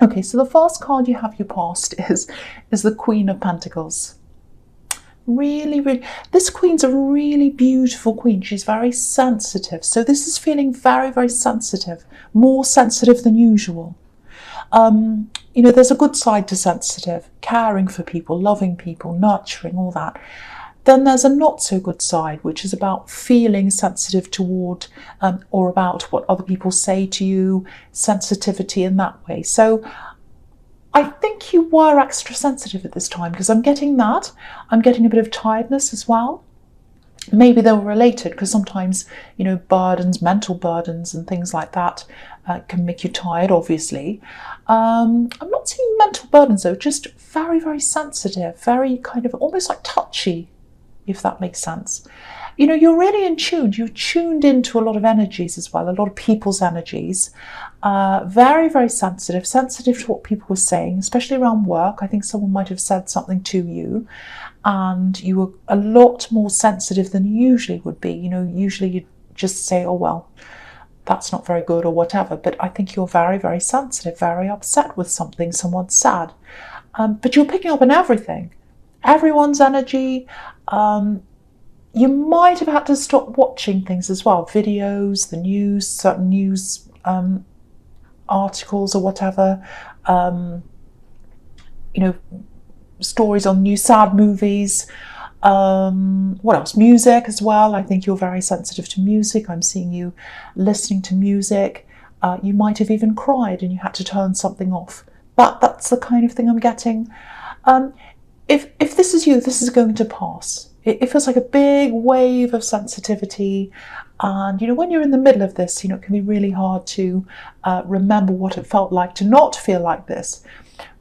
Okay, so the first card you have you passed is the Queen of Pentacles. Really, really, this queen's a really beautiful queen. She's very sensitive. So this is feeling very, very sensitive, more sensitive than usual. You know, there's a good side to sensitive, caring for people, loving people, nurturing, all that. Then there's a not so good side, which is about feeling sensitive toward or about what other people say to you, sensitivity in that way. So I think you were extra sensitive at this time, because I'm getting that. I'm getting a bit of tiredness as well. Maybe they were related, because sometimes, you know, burdens, mental burdens and things like that can make you tired, obviously. I'm not seeing mental burdens though, just very, very sensitive, very kind of almost like touchy, if that makes sense. You know, you're really in tune. You're tuned into a lot of energies as well, a lot of people's energies. Very, very sensitive to what people were saying, especially around work. I think someone might have said something to you and you were a lot more sensitive than you usually would be. You know, usually you'd just say, oh, well, that's not very good or whatever. But I think you're very, very sensitive, very upset with something someone said. But you're picking up on everything, everyone's energy. You might have had to stop watching things as well, videos, the news, certain news articles or whatever, you know, stories on new sad movies. What else? Music as well. I think you're very sensitive to music. I'm seeing you listening to music. You might have even cried and you had to turn something off. That's the kind of thing I'm getting. If this is you, this is going to pass. It feels like a big wave of sensitivity. And, you know, when you're in the middle of this, you know, it can be really hard to remember what it felt like to not feel like this.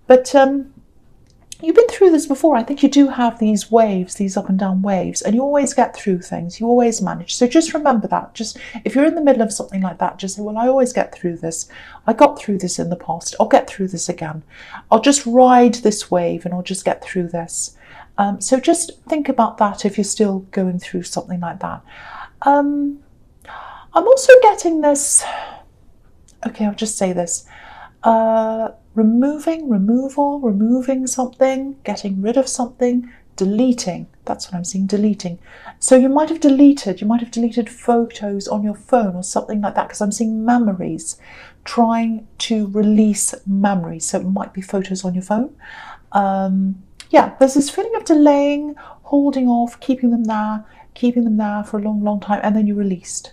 But you've been through this before. I think you do have these waves, these up and down waves, and you always get through things. You always manage. So just remember that. Just if you're in the middle of something like that, just say, well, I always get through this. I got through this in the past. I'll get through this again. I'll just ride this wave and I'll just get through this. So just think about that if you're still going through something like that. I'm also getting this, okay, I'll just say this, removing something, getting rid of something, deleting. That's what I'm seeing, deleting. So you might have deleted photos on your phone or something like that, because I'm seeing memories, trying to release memories. So it might be photos on your phone. Yeah, there's this feeling of delaying, holding off, keeping them there for a long, long time, and then you released.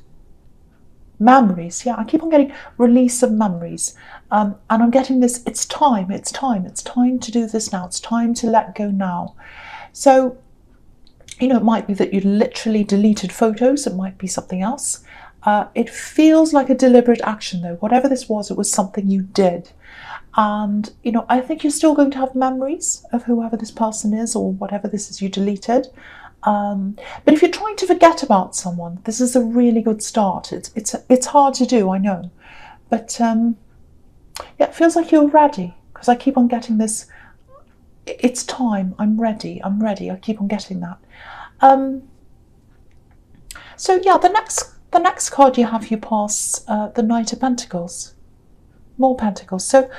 Memories, yeah, I keep on getting release of memories. And I'm getting this, it's time to do this now, it's time to let go now. So, you know, it might be that you literally deleted photos, it might be something else. It feels like a deliberate action though. Whatever this was, it was something you did. And, you know, I think you're still going to have memories of whoever this person is or whatever this is you deleted. But if you're trying to forget about someone, this is a really good start. It's hard to do, I know. But yeah, it feels like you're ready, because I keep on getting this, it's time, I'm ready, I keep on getting that. So yeah, the next card you have, you pass the Knight of Pentacles. More Pentacles. So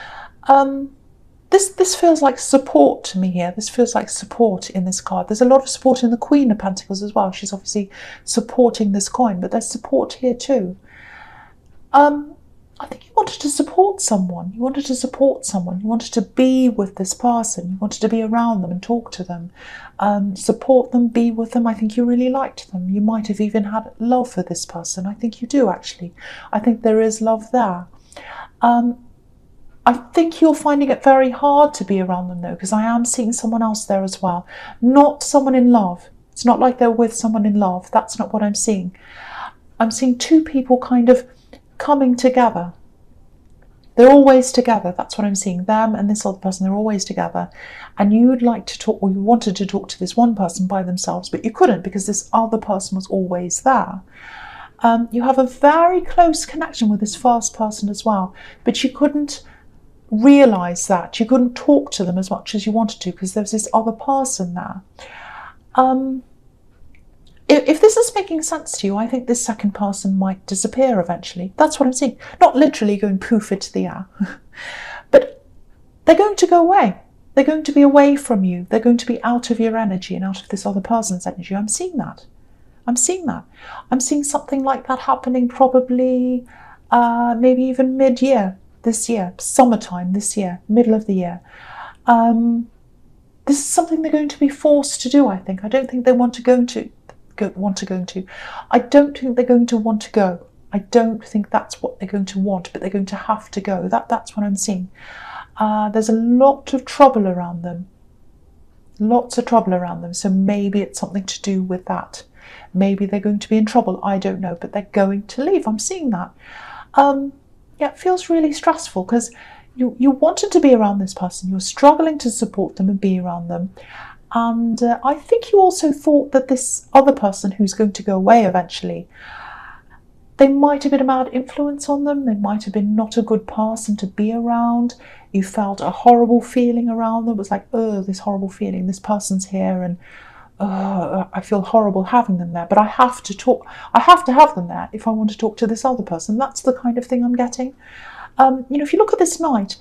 this feels like support to me here. This feels like support in this card. There's a lot of support in the Queen of Pentacles as well. She's obviously supporting this coin, but there's support here too. I think you wanted to support someone. You wanted to be with this person. You wanted to be around them and talk to them, support them, be with them. I think you really liked them. You might have even had love for this person. I think you do, actually. I think there is love there. I think you're finding it very hard to be around them though, because I am seeing someone else there as well. Not someone in love. It's not like they're with someone in love. That's not what I'm seeing. I'm seeing two people kind of coming together. They're always together. That's what I'm seeing. Them and this other person, they're always together. And you would like to talk, or you wanted to talk to this one person by themselves, but you couldn't because this other person was always there. You have a very close connection with this first person as well, but you couldn't realize that. You couldn't talk to them as much as you wanted to because there's this other person there. If this is making sense to you, I think this second person might disappear eventually. That's what I'm seeing. Not literally going poof into the air. But they're going to go away. They're going to be away from you. They're going to be out of your energy and out of this other person's energy. I'm seeing that. I'm seeing that. I'm seeing something like that happening probably maybe even mid-year this year, summertime this year, middle of the year. This is something they're going to be forced to do, I think. I don't think they want to go to. I don't think they're going to want to go. I don't think that's what they're going to want, but they're going to have to go. That's what I'm seeing. There's a lot of trouble around them. Lots of trouble around them. So maybe it's something to do with that. Maybe they're going to be in trouble. I don't know, but they're going to leave. I'm seeing that. Yeah, it feels really stressful because you wanted to be around this person. You're struggling to support them and be around them. And I think you also thought that this other person who's going to go away eventually, they might have been a bad influence on them. They might have been not a good person to be around. You felt a horrible feeling around them. It was like, oh, this horrible feeling. This person's here and I feel horrible having them there. But I have to talk. I have to have them there if I want to talk to this other person. That's the kind of thing I'm getting. If you look at this knight,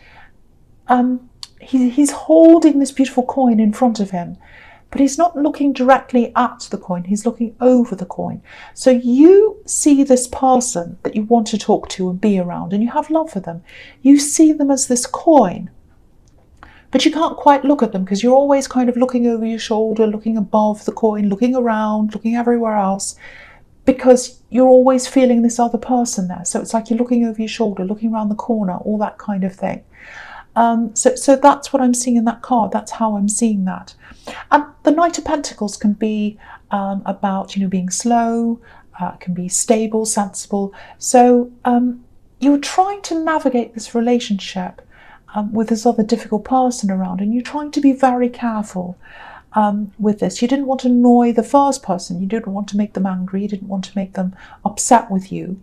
he's holding this beautiful coin in front of him, but he's not looking directly at the coin. He's looking over the coin. So you see this person that you want to talk to and be around, and you have love for them. You see them as this coin, but you can't quite look at them because you're always kind of looking over your shoulder, looking above the coin, looking around, looking everywhere else, because you're always feeling this other person there. So it's like you're looking over your shoulder, looking around the corner, all that kind of thing. So that's what I'm seeing in that card. That's how I'm seeing that. And the Knight of Pentacles can be about, being slow, can be stable, sensible. So you're trying to navigate this relationship with this other difficult person around, and you're trying to be very careful with this. You didn't want to annoy the first person. You didn't want to make them angry. You didn't want to make them upset with you.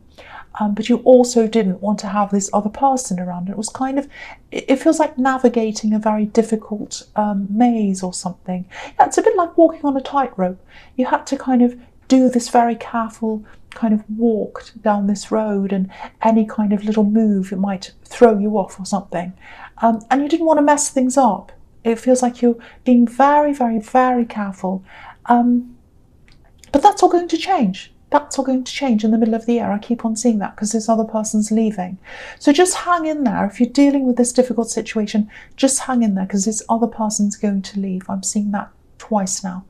But you also didn't want to have this other person around. It was kind of, it feels like navigating a very difficult maze or something. Yeah, it's a bit like walking on a tightrope. You had to kind of do this very careful kind of walk down this road, and any kind of little move, it might throw you off or something. And you didn't want to mess things up. It feels like you're being very, very, very careful. But that's all going to change. That's all going to change in the middle of the year. I keep on seeing that because this other person's leaving. So just hang in there. If you're dealing with this difficult situation, just hang in there because this other person's going to leave. I'm seeing that twice now.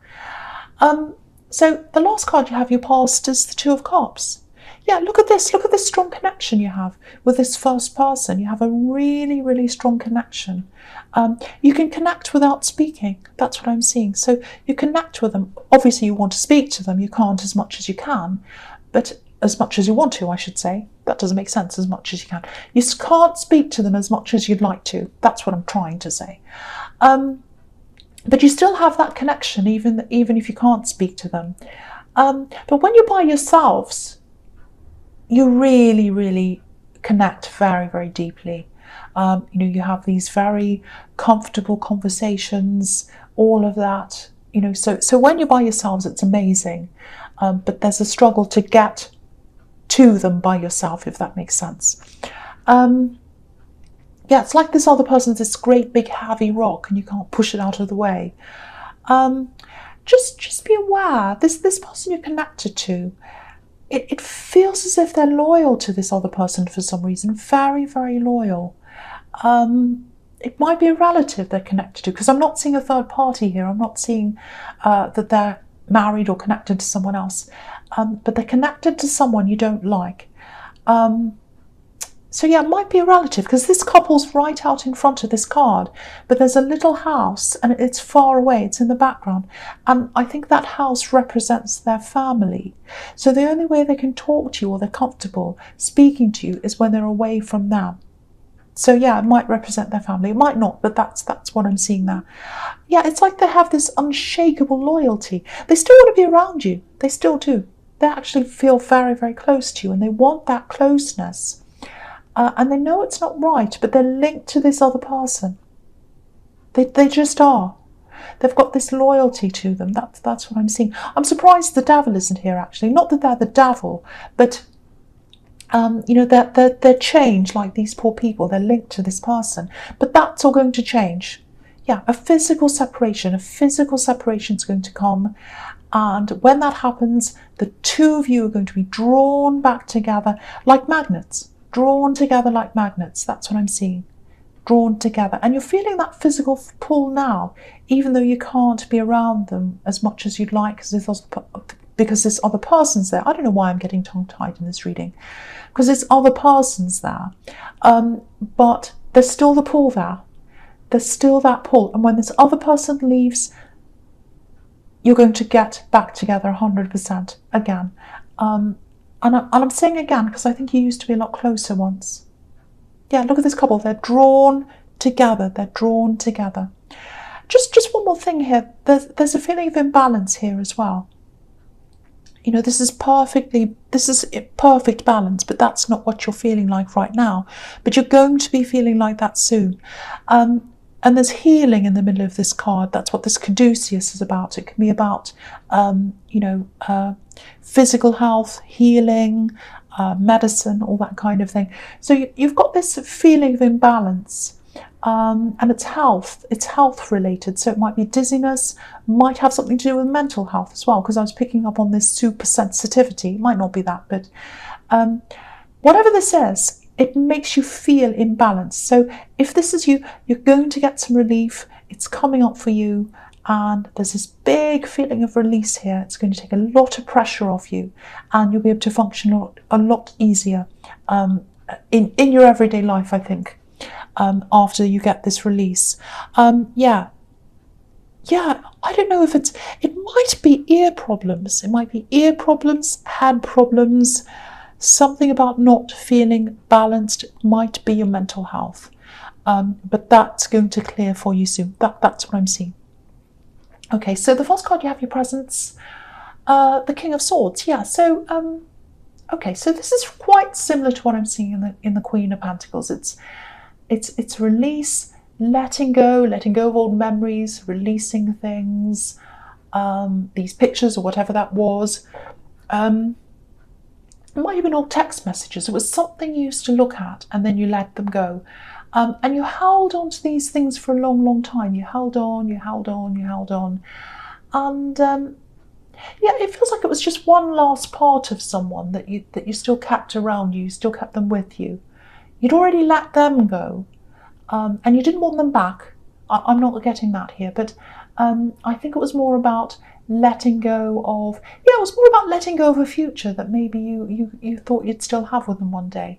So the last card you have your past is the Two of Cups. Yeah, look at this. Look at this strong connection you have with this first person. You have a really, really strong connection. You can connect without speaking. That's what I'm seeing. So you connect with them. Obviously, you want to speak to them. You can't as much as you can, but as much as you want to, I should say. That doesn't make sense, as much as you can. You can't speak to them as much as you'd like to. That's what I'm trying to say. But you still have that connection, even if you can't speak to them. But when you're by yourselves, you really, really connect very, very deeply. You have these very comfortable conversations, all of that. So when you're by yourselves, it's amazing. But there's a struggle to get to them by yourself, if that makes sense. Yeah, it's like this other person's this great big heavy rock and you can't push it out of the way. Just be aware, this person you're connected to, it feels as if they're loyal to this other person for some reason, very, very loyal. It might be a relative they're connected to, because I'm not seeing a third party here. I'm not seeing that they're married or connected to someone else, but they're connected to someone you don't like. So yeah, it might be a relative, because this couple's right out in front of this card, but there's a little house and it's far away, it's in the background, and I think that house represents their family. So the only way they can talk to you or they're comfortable speaking to you is when they're away from them. So yeah, it might represent their family, it might not, but that's what I'm seeing there. Yeah, it's like they have this unshakable loyalty. They still want to be around you, they still do. They actually feel very, very close to you and they want that closeness. And they know it's not right, but they're linked to this other person. They just are. They've got this loyalty to them. That's what I'm seeing. I'm surprised the devil isn't here, actually. Not that they're the devil, but they're changed, like these poor people, they're linked to this person, but that's all going to change. Yeah, a physical separation is going to come. And when that happens, the two of you are going to be drawn back together like magnets. Drawn together like magnets. That's what I'm seeing. Drawn together. And you're feeling that physical pull now, even though you can't be around them as much as you'd like because this other person's there. I don't know why I'm getting tongue-tied in this reading. Because this other person's there. But there's still the pull there. There's still that pull. And when this other person leaves, you're going to get back together 100% again. And I'm saying again because I think you used to be a lot closer once. Yeah, look at this couple. They're drawn together. They're drawn together. Just one more thing here. There's a feeling of imbalance here as well. This is perfect balance, but that's not what you're feeling like right now. But you're going to be feeling like that soon. And there's healing in the middle of this card. That's what this caduceus is about. It can be about, physical health, healing, medicine, all that kind of thing. So you've got this feeling of imbalance, and it's health related. So it might be dizziness, might have something to do with mental health as well, because I was picking up on this super sensitivity. It might not be that, but whatever this is, it makes you feel imbalanced. So if this is you, you're going to get some relief. It's coming up for you. And there's this big feeling of release here. It's going to take a lot of pressure off you. And you'll be able to function a lot easier in your everyday life, I think, after you get this release. Yeah, I don't know if it might be ear problems. It might be ear problems, head problems. Something about not feeling balanced might be your mental health, but that's going to clear for you soon. That's what I'm seeing. Okay, so the first card you have your presence, the King of Swords. Yeah, so okay, so this is quite similar to what I'm seeing in the Queen of Pentacles. It's release, letting go of old memories, releasing things, these pictures or whatever that was. It might have been old text messages. It was something you used to look at and then you let them go. And you held on to these things for a long, long time. You held on. And yeah, it feels like it was just one last part of someone that you still kept around you, still kept them with you. You'd already let them go. And you didn't want them back. I'm not getting that here, but I think it was more about letting go of, it was more about letting go of a future that maybe you thought you'd still have with them one day.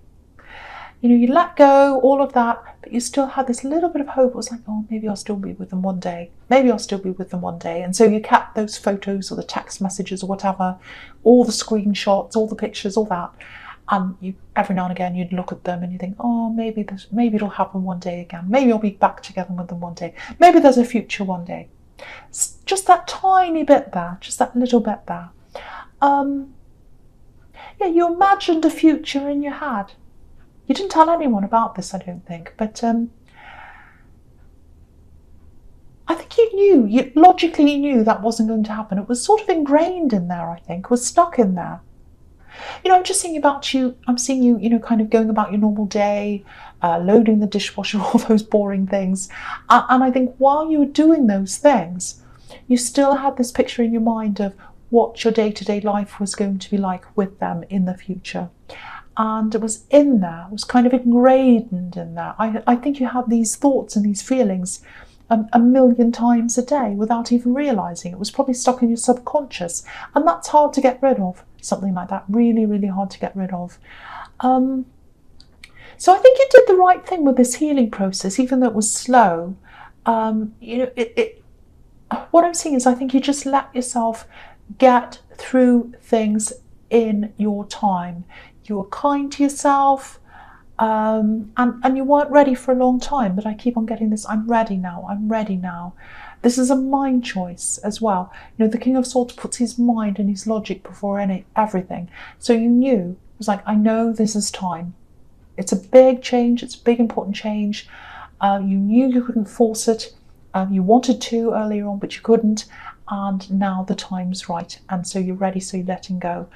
You let go, all of that, but you still had this little bit of hope. It was like, oh, maybe I'll still be with them one day. And so you kept those photos or the text messages or whatever, all the screenshots, all the pictures, all that. And every now and again, you'd look at them and you think, oh, maybe it'll happen one day again. Maybe I'll be back together with them one day. Maybe there's a future one day. Just that tiny bit there, just that little bit there. Yeah, you imagined a future in your head. You didn't tell anyone about this, I don't think, but I think you logically knew that wasn't going to happen. It was sort of ingrained in there, I think, was stuck in there. I'm just thinking about you, I'm seeing you, kind of going about your normal day, loading the dishwasher, all those boring things. And I think while you were doing those things, you still had this picture in your mind of what your day-to-day life was going to be like with them in the future. And it was in there, it was kind of ingrained in there. I think you had these thoughts and these feelings a million times a day without even realising. It was probably stuck in your subconscious. And that's hard to get rid of, something like that. Really, really hard to get rid of. So I think you did the right thing with this healing process, even though it was slow. What I'm seeing is I think you just let yourself get through things in your time. You were kind to yourself, and you weren't ready for a long time, but I keep on getting this, I'm ready now. This is a mind choice as well. The King of Swords puts his mind and his logic before everything. So you knew, it was like, I know this is time. It's a big change, it's a big important change. You knew you couldn't force it. You wanted to earlier on, but you couldn't. And now the time's right. And so you're ready, so you're letting go.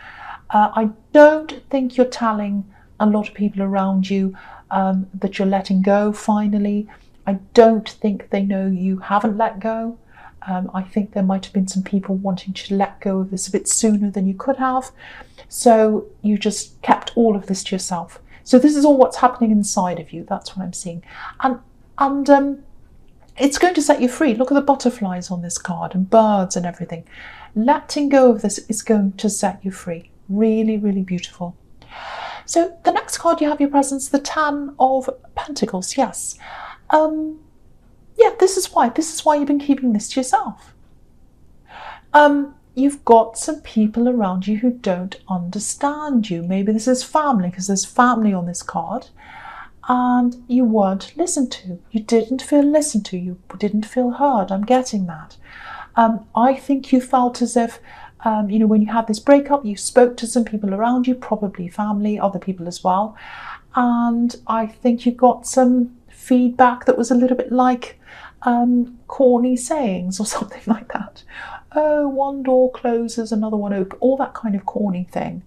I don't think you're telling a lot of people around you that you're letting go finally. I don't think they know you haven't let go. I think there might have been some people wanting to let go of this a bit sooner than you could have. So you just kept all of this to yourself. So this is all what's happening inside of you. That's what I'm seeing. And it's going to set you free. Look at the butterflies on this card and birds and everything. Letting go of this is going to set you free. Really, really beautiful. So the next card you have your presence, the Ten of Pentacles. Yes. Yeah, this is why you've been keeping this to yourself. You've got some people around you who don't understand you. Maybe this is family, because there's family on this card, and you weren't listened to. You didn't feel listened to. You didn't feel heard. I'm getting that. I think you felt as if, when you had this breakup, you spoke to some people around you, probably family, other people as well. And I think you got some feedback that was a little bit like corny sayings or something like that. Oh, one door closes, another one opens, all that kind of corny thing.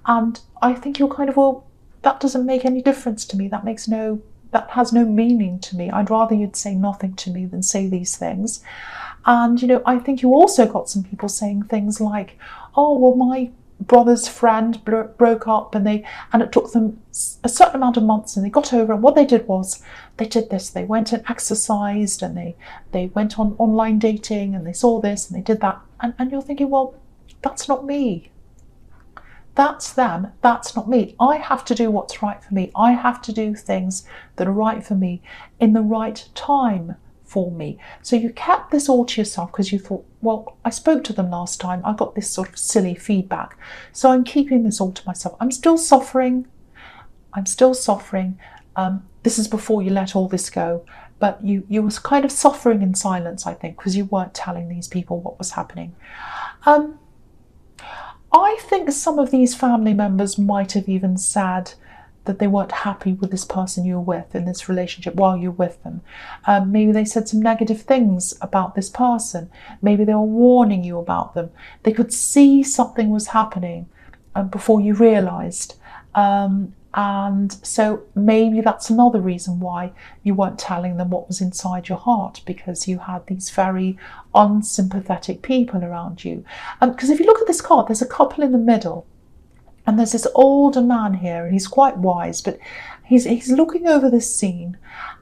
And I think you're kind of, well, that doesn't make any difference to me. That has no meaning to me. I'd rather you'd say nothing to me than say these things. And, I think you also got some people saying things like, oh, well, my brother's friend broke up and it took them a certain amount of months and they got over it. And what they did was they did this. They went and exercised and they went on online dating and they saw this and they did that. And you're thinking, well, that's not me. That's them. That's not me. I have to do what's right for me. I have to do things that are right for me in the right time for me. So you kept this all to yourself because you thought, well, I spoke to them last time. I got this sort of silly feedback. So I'm keeping this all to myself. I'm still suffering. This is before you let all this go. But you was kind of suffering in silence, I think, because you weren't telling these people what was happening. I think some of these family members might have even said that they weren't happy with this person you were with in this relationship while you're with them. Maybe they said some negative things about this person. Maybe they were warning you about them. They could see something was happening before you realised. And so maybe that's another reason why you weren't telling them what was inside your heart, because you had these very unsympathetic people around you. Because if you look at this card, there's a couple in the middle. And there's this older man here, and he's quite wise, but he's looking over this scene,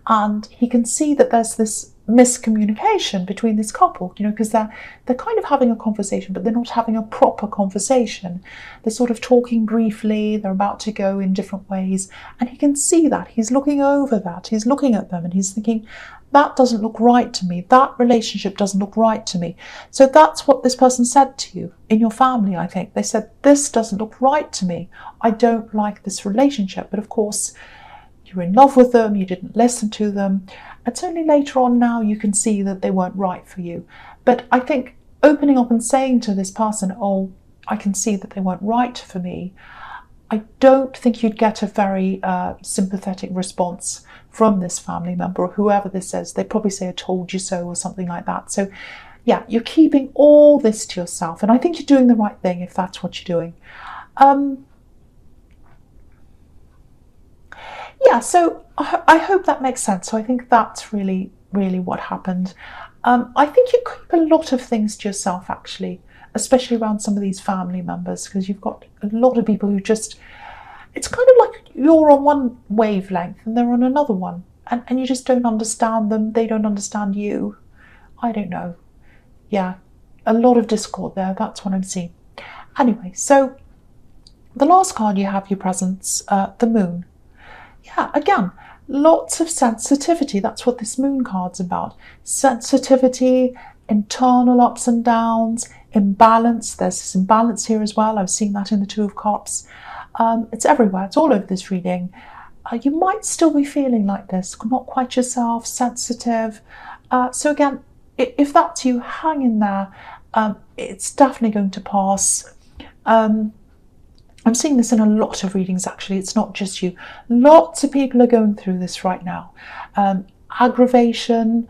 and he can see that there's this miscommunication between this couple, because they're kind of having a conversation, but they're not having a proper conversation. They're sort of talking briefly, they're about to go in different ways, and he can see that. He's looking over that, he's looking at them, and he's thinking, that doesn't look right to me. That relationship doesn't look right to me. So that's what this person said to you in your family, I think. They said, this doesn't look right to me. I don't like this relationship. But of course, you were in love with them. You didn't listen to them. It's only later on now you can see that they weren't right for you. But I think opening up and saying to this person, oh, I can see that they weren't right for me, I don't think you'd get a very sympathetic response from this family member or whoever this is. They probably say, I told you so, or something like that. So yeah, you're keeping all this to yourself. And I think you're doing the right thing if that's what you're doing. Yeah, so I hope that makes sense. So I think that's really, really what happened. I think you keep a lot of things to yourself, actually, especially around some of these family members, because you've got a lot of people who just, it's kind of like you're on one wavelength and they're on another one, and you just don't understand them. They don't understand you. I don't know. Yeah, a lot of discord there. That's what I'm seeing. Anyway, so the last card you have your presence, the moon. Yeah, again, lots of sensitivity. That's what this moon card's about. Sensitivity, internal ups and downs, imbalance. There's this imbalance here as well. I've seen that in the Two of Cups. It's everywhere. It's all over this reading. You might still be feeling like this, not quite yourself, sensitive. So again, if that's you, hang in there. It's definitely going to pass. I'm seeing this in a lot of readings, actually. It's not just you. Lots of people are going through this right now. Aggravation,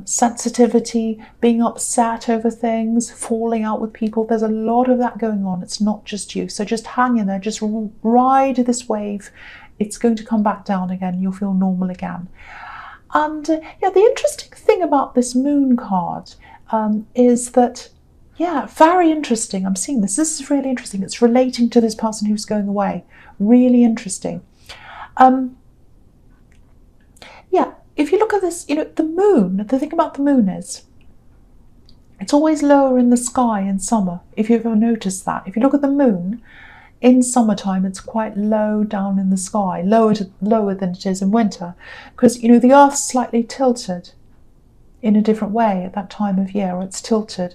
sensitivity, being upset over things, falling out with people. There's a lot of that going on. It's not just you. So just hang in there, just ride this wave. It's going to come back down again. You'll feel normal again. And yeah, the interesting thing about this moon card is that, yeah, very interesting. I'm seeing this. This is really interesting. It's relating to this person who's going away. Really interesting. Yeah. If you look at this, the moon, the thing about the moon is it's always lower in the sky in summer, if you've ever noticed that. If you look at the moon, in summertime, it's quite low down in the sky, lower than it is in winter, because, the Earth's slightly tilted in a different way at that time of year, or it's tilted.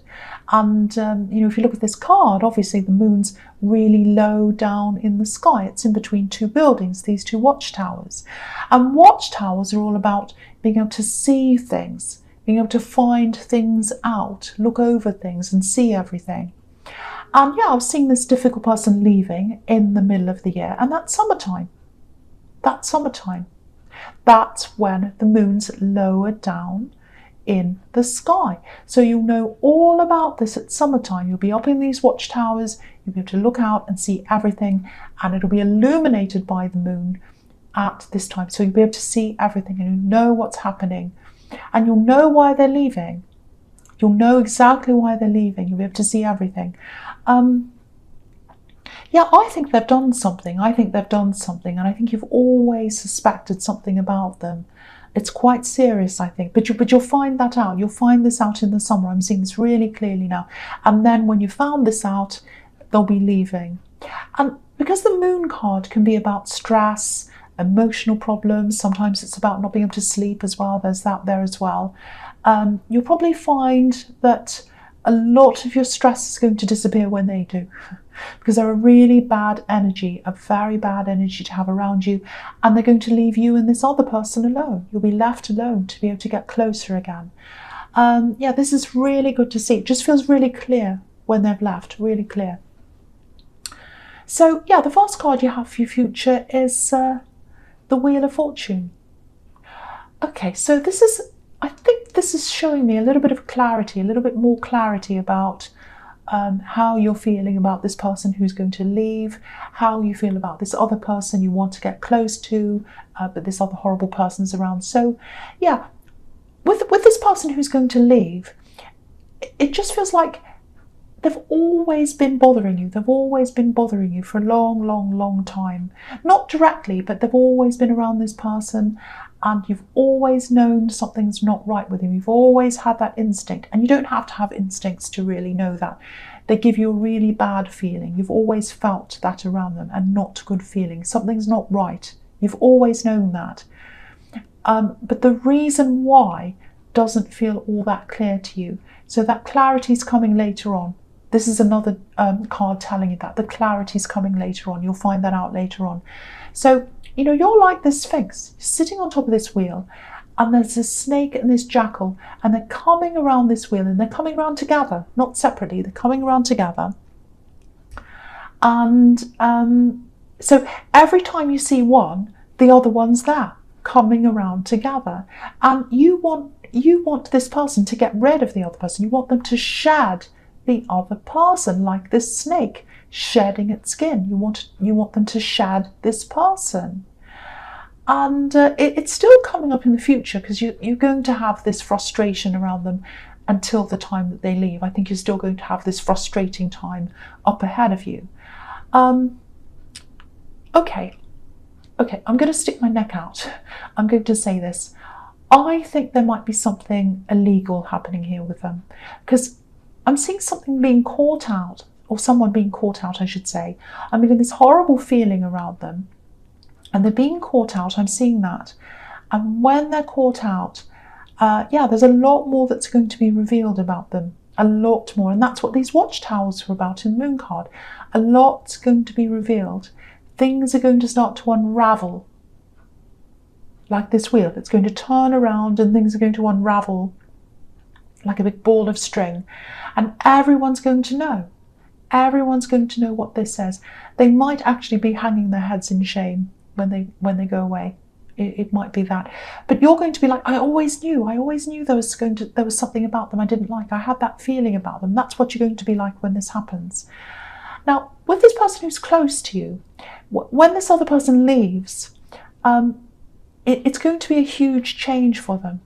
And, if you look at this card, obviously the moon's really low down in the sky. It's in between two buildings, these two watchtowers. And watchtowers are all about being able to see things, being able to find things out, look over things and see everything. And yeah, I was seeing this difficult person leaving in the middle of the year, and that's summertime. That's summertime. That's when the moon's lower down in the sky. So you'll know all about this at summertime. You'll be up in these watchtowers, you'll be able to look out and see everything, and it'll be illuminated by the moon at this time. So you'll be able to see everything, and you'll know what's happening, and you'll know why they're leaving. You'll know exactly why they're leaving. You'll be able to see everything. Yeah, I think they've done something. And I think you've always suspected something about them. It's quite serious, I think, but you'll find that out. You'll find this out in the summer. I'm seeing this really clearly now. And then when you found this out, they'll be leaving. And because the moon card can be about stress, emotional problems, sometimes it's about not being able to sleep as well. There's that there as well. You'll probably find that a lot of your stress is going to disappear when they do, because they're a really bad energy, a very bad energy to have around you, and they're going to leave you and this other person alone. You'll be left alone to be able to get closer again. Yeah, this is really good to see. It just feels really clear when they've left, really clear. So yeah, the first card you have for your future is the Wheel of Fortune. Okay, so I think this is showing me a little bit of clarity, a little bit more clarity about how you're feeling about this person who's going to leave, how you feel about this other person you want to get close to, but this other horrible person's around. So yeah, with this person who's going to leave, it just feels like they've always been bothering you. They've always been bothering you for a long, long, long time. Not directly, but they've always been around this person, and you've always known something's not right with him. You've always had that instinct, and you don't have to have instincts to really know that. They give you a really bad feeling. You've always felt that around them, and not good feeling. Something's not right. You've always known that. But the reason why doesn't feel all that clear to you. So that clarity's coming later on. This is another card telling you that. The clarity's coming later on. You'll find that out later on. So, you're like this Sphinx. You're sitting on top of this wheel, and there's this snake and this jackal, and they're coming around this wheel, and they're coming around together, not separately. They're coming around together. And so every time you see one, the other one's there, coming around together. And you want this person to get rid of the other person. You want them to shed the other person, like this snake shedding its skin. You want them to shed this person. And it's still coming up in the future, because you're going to have this frustration around them until the time that they leave. I think you're still going to have this frustrating time up ahead of you. Okay, I'm going to stick my neck out. I'm going to say this. I think there might be something illegal happening here with them, because I'm seeing something being caught out, or someone being caught out, I should say. I'm getting this horrible feeling around them, and they're being caught out. I'm seeing that. And when they're caught out, yeah, there's a lot more that's going to be revealed about them. A lot more. And that's what these watchtowers were about in the moon card. A lot's going to be revealed. Things are going to start to unravel. Like this wheel. It's going to turn around, and things are going to unravel like a big ball of string. And everyone's going to know. Everyone's going to know what this says. They might actually be hanging their heads in shame when they go away. It might be that. But you're going to be like, I always knew there was something about them I didn't like. I had that feeling about them. That's what you're going to be like when this happens. Now, with this person who's close to you, when this other person leaves, it's going to be a huge change for them.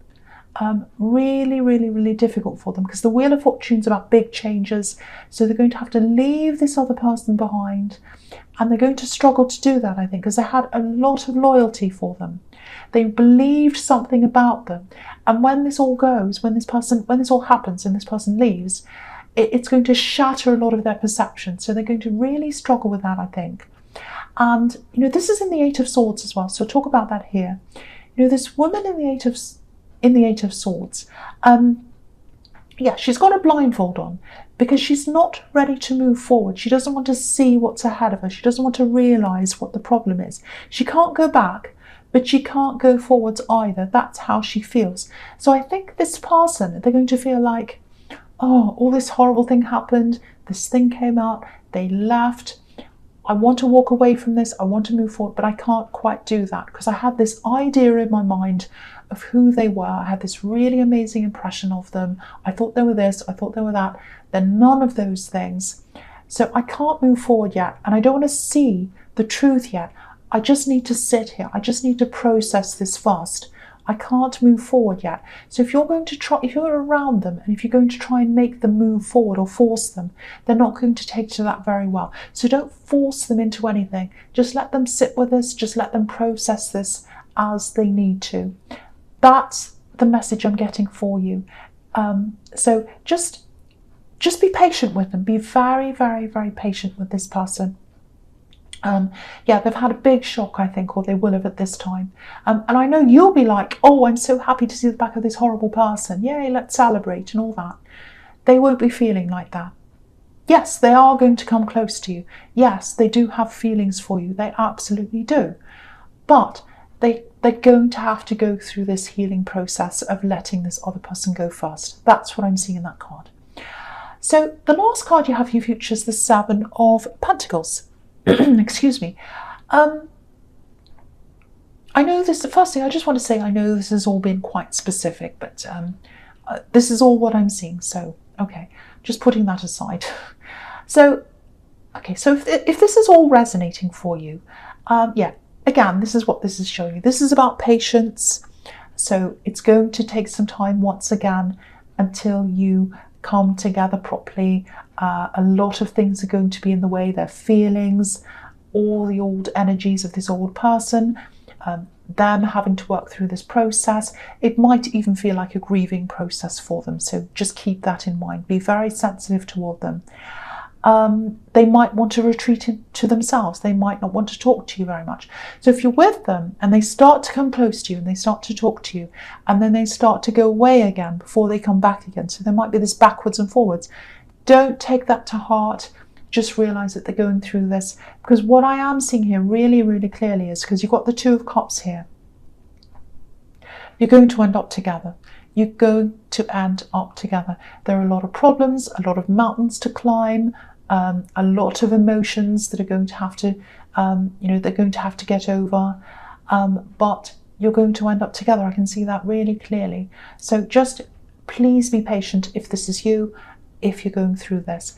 Really, really, really difficult for them, because the Wheel of Fortune's about big changes. So they're going to have to leave this other person behind, and they're going to struggle to do that, I think, because they had a lot of loyalty for them. They believed something about them, and when this all goes, when this all happens and this person leaves, it's going to shatter a lot of their perception. So they're going to really struggle with that, I think. And this is in the Eight of Swords as well, so I'll talk about that here. This woman in the Eight of Swords, she's got a blindfold on because she's not ready to move forward. She doesn't want to see what's ahead of her. She doesn't want to realise what the problem is. She can't go back, but she can't go forwards either. That's how she feels. So I think this person, they're going to feel like, oh, all this horrible thing happened. This thing came out. They left. I want to walk away from this. I want to move forward, but I can't quite do that because I had this idea in my mind of who they were. I had this really amazing impression of them. I thought they were this, I thought they were that. They're none of those things. So I can't move forward yet, and I don't want to see the truth yet. I just need to sit here. I just need to process this first. I can't move forward yet. So if you're around them and if you're going to try and make them move forward or force them, they're not going to take to that very well. So don't force them into anything. Just let them sit with this. Just let them process this as they need to. That's the message I'm getting for you. So just be patient with them. Be very, very, very patient with this person. They've had a big shock, I think, or they will have at this time. And I know you'll be like, oh, I'm so happy to see the back of this horrible person. Yay, let's celebrate and all that. They won't be feeling like that. Yes, they are going to come close to you. Yes, they do have feelings for you. They absolutely do. But they're going to have to go through this healing process of letting this other person go first. That's what I'm seeing in that card. So the last card you have for your future is the Seven of Pentacles. Excuse me. I know this, the first thing I just want to say, I know this has all been quite specific, but this is all what I'm seeing. So, okay, just putting that aside. So if this is all resonating for you, again, this is what this is showing you. This is about patience. So it's going to take some time once again until you come together properly. A lot of things are going to be in the way. Their feelings, all the old energies of this old person, them having to work through this process. It might even feel like a grieving process for them. So just keep that in mind. Be very sensitive toward them. They might want to retreat into themselves. They might not want to talk to you very much. So if you're with them and they start to come close to you and they start to talk to you and then they start to go away again before they come back again, so there might be this backwards and forwards, don't take that to heart. Just realize that they're going through this, because what I am seeing here really, really clearly is, because you've got the Two of Cups here, you're going to end up together. You're going to end up together. There are a lot of problems, a lot of mountains to climb, a lot of emotions that are going to have to, they're going to have to get over. But you're going to end up together. I can see that really clearly. So just please be patient if this is you, if you're going through this.